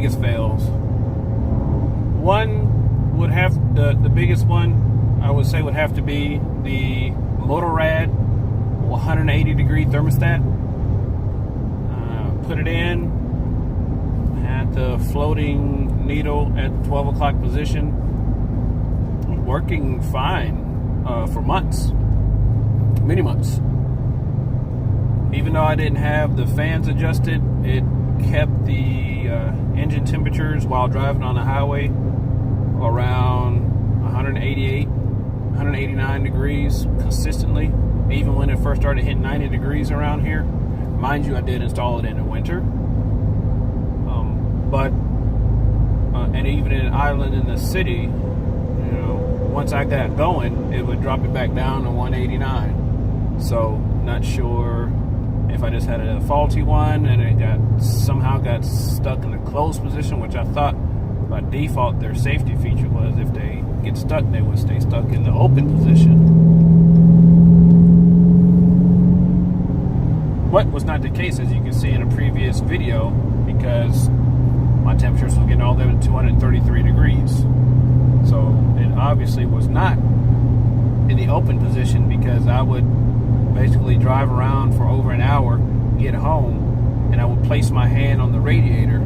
biggest fails. One would have the biggest one I would say would have to be the Motorrad 180 degree thermostat. Put it in, had the floating needle at 12 o'clock position, working fine for months, many months. Even though I didn't have the fans adjusted, it kept the engine temperatures while driving on the highway around 188, 189 degrees consistently, even when it first started hitting 90 degrees around here. Mind you, I did install it in the winter, and even in an island in the city, once I got going, it would drop it back down to 189. So not sure if I just had a faulty one and it somehow got stuck in the closed position, which I thought by default their safety feature was if they get stuck, they would stay stuck in the open position. What was not the case, as you can see in a previous video, because my temperatures were getting all the way to 233 degrees. So it obviously was not in the open position, because I would basically drive around for over an hour, get home, and I would place my hand on the radiator.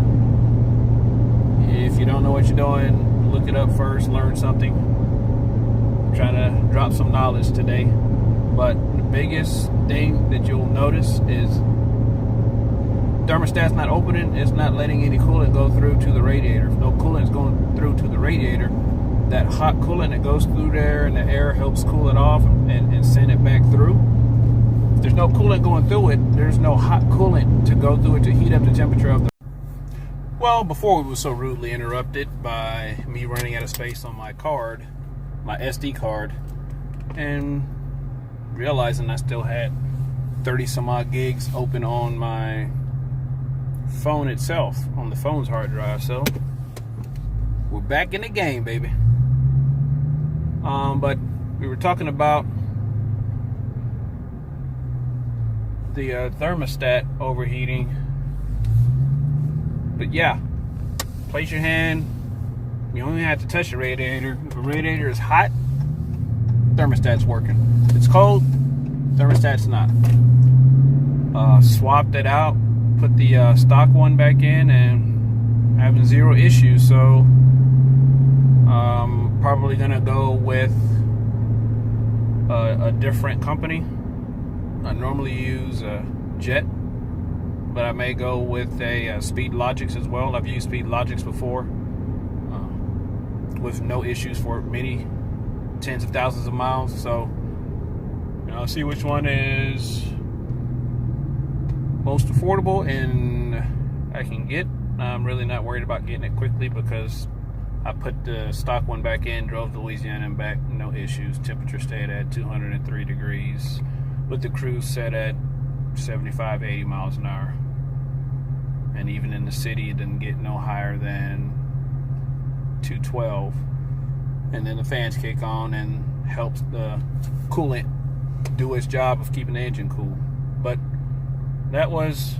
If you don't know what you're doing, look it up first, learn something. I'm trying to drop some knowledge today. But the biggest thing that you'll notice is thermostat's not opening, it's not letting any coolant go through to the radiator. If no coolant is going through to the radiator, that hot coolant that goes through there and the air helps cool it off and send it back through. If there's no coolant going through it, there's no hot coolant to go through it to heat up the temperature of the... Well, before we were so rudely interrupted by me running out of space on my card, my SD card, and realizing I still had 30 some odd gigs open on my phone itself, on the phone's hard drive. So we're back in the game, baby. But we were talking about the thermostat overheating. But yeah, place your hand, you only have to touch the radiator. If the radiator is hot, thermostat's working. If it's cold, thermostat's not. Swapped it out, put the stock one back in, and having zero issues. So probably gonna go with a different company. I normally use Jet, but I may go with a Speedlogix as well. I've used Speedlogix before with no issues for many tens of thousands of miles. So I'll see which one is most affordable and I can get. I'm really not worried about getting it quickly because I put the stock one back in, drove to Louisiana and back, no issues. Temperature stayed at 203 degrees with the cruise set at 75, 80 miles an hour. And even in the city, it didn't get no higher than 212. And then the fans kick on and helps the coolant do its job of keeping the engine cool. But that was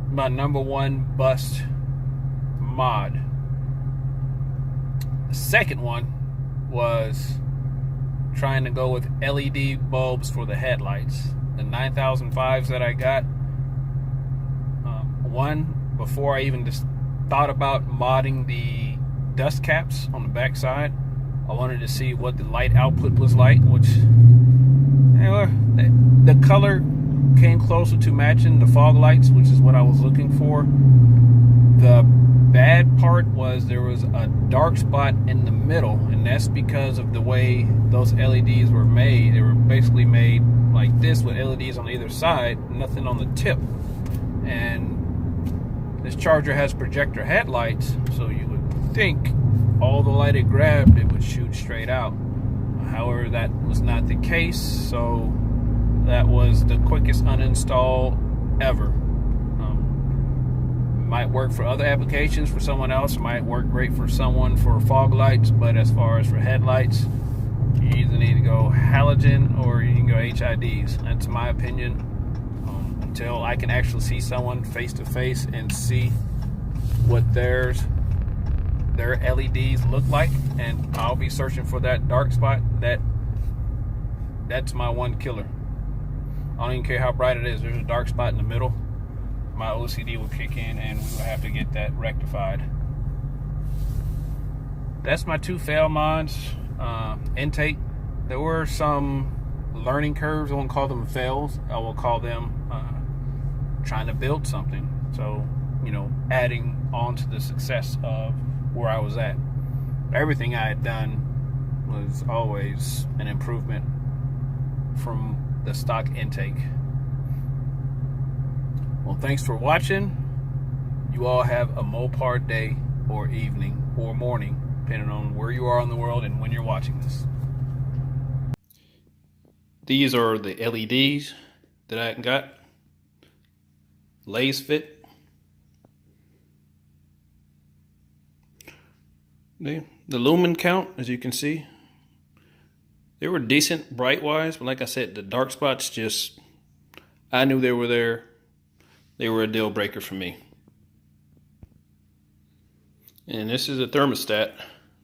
my number one bust mod. The second one was trying to go with LED bulbs for the headlights. The 9005s that I got, before I even just thought about modding the dust caps on the back side, I wanted to see what the light output was like, which the color came closer to matching the fog lights, which is what I was looking for. The bad part was there was a dark spot in the middle, and that's because of the way those LEDs were made. They were basically made like this with LEDs on either side, nothing on the tip. And this Charger has projector headlights, so you would think all the light it grabbed, it would shoot straight out. However, that was not the case, so that was the quickest uninstall ever. Might work for other applications for someone else, might work great for someone for fog lights, but as far as for headlights, you either need to go halogen or you can go HIDs. That's my opinion. until I can actually see someone face to face and see what their LEDs look like, and I'll be searching for that dark spot. That's my one killer. I don't even care how bright it is. There's a dark spot in the middle. My OCD will kick in and we will have to get that rectified. That's my 2 fail mods. Intake. There were some learning curves. I won't call them fails. I will call them trying to build something. So, adding on to the success of where I was at. Everything I had done was always an improvement from the stock intake. Well, thanks for watching. You all have a Mopar day or evening or morning, depending on where you are in the world and when you're watching this. These are the LEDs that I got. Lays fit. The lumen count, as you can see, they were decent bright wise, but like I said, the dark spots just, I knew they were there. They were a deal breaker for me. And this is a thermostat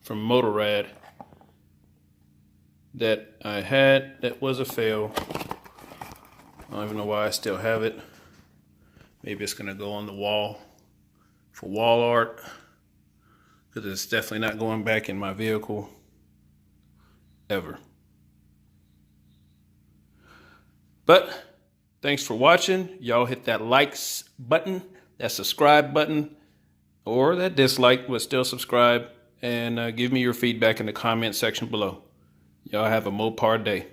from Motorrad that I had that was a fail. I don't even know why I still have it. Maybe it's gonna go on the wall for wall art, because it's definitely not going back in my vehicle ever. But thanks for watching. Y'all hit that likes button, that subscribe button, or that dislike, but still subscribe, and give me your feedback in the comment section below. Y'all have a Mopar day.